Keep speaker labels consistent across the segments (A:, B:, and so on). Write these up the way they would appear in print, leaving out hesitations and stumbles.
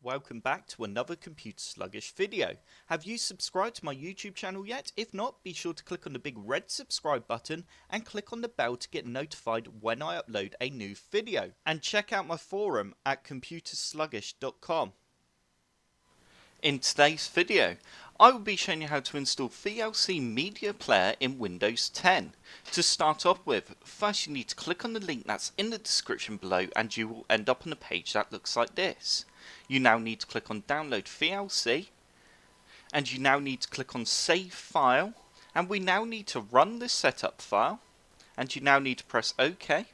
A: Welcome back to another Computer Sluggish video. Have you subscribed to my YouTube channel yet? If not, be sure to click on the big red subscribe button and click on the bell to get notified when I upload a new video. And check out my forum at computersluggish.com. In today's video, I will be showing you how to install VLC Media Player in Windows 10. To start off with, first you need to click on the link that's in the description below and you will end up on a page that looks like this. You now need to click on Download VLC, and you now need to click on Save File, and we now need to run this setup file, and you now need to press OK,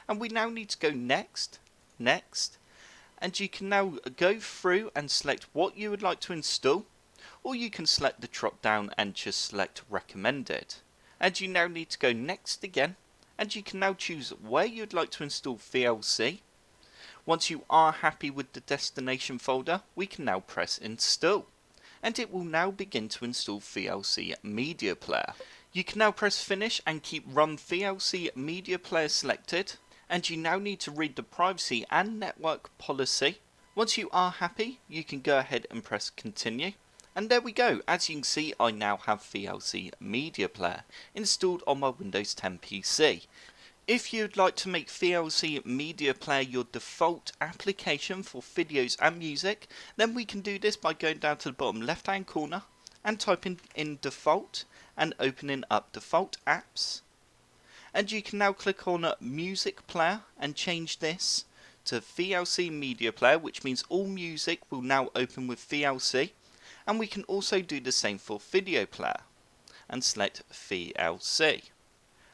A: and we now need to go Next, Next, and you can now go through and select what you would like to install, or you can select the drop down and just select Recommended. And you now need to go Next again, and you can now choose where you'd like to install VLC. Once you are happy with the destination folder, we can now press Install, and it will now begin to install VLC Media Player. You can now press Finish and keep Run VLC Media Player selected, and you now need to read the privacy and network policy. Once you are happy, you can go ahead and press Continue. And there we go. As you can see, I now have VLC Media Player installed on my Windows 10 PC. If you'd like to make VLC Media Player your default application for videos and music, then we can do this by going down to the bottom left hand corner and typing in default and opening up default apps. And you can now click on Music Player and change this to VLC Media Player, which means all music will now open with VLC. And we can also do the same for Video Player and select VLC.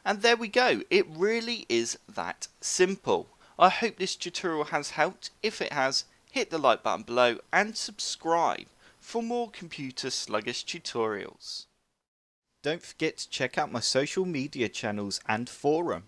A: And there we go, it really is that simple. I hope this tutorial has helped. If it has, hit the like button below and subscribe for more Computer Sluggish tutorials. Don't forget to check out my social media channels and forum.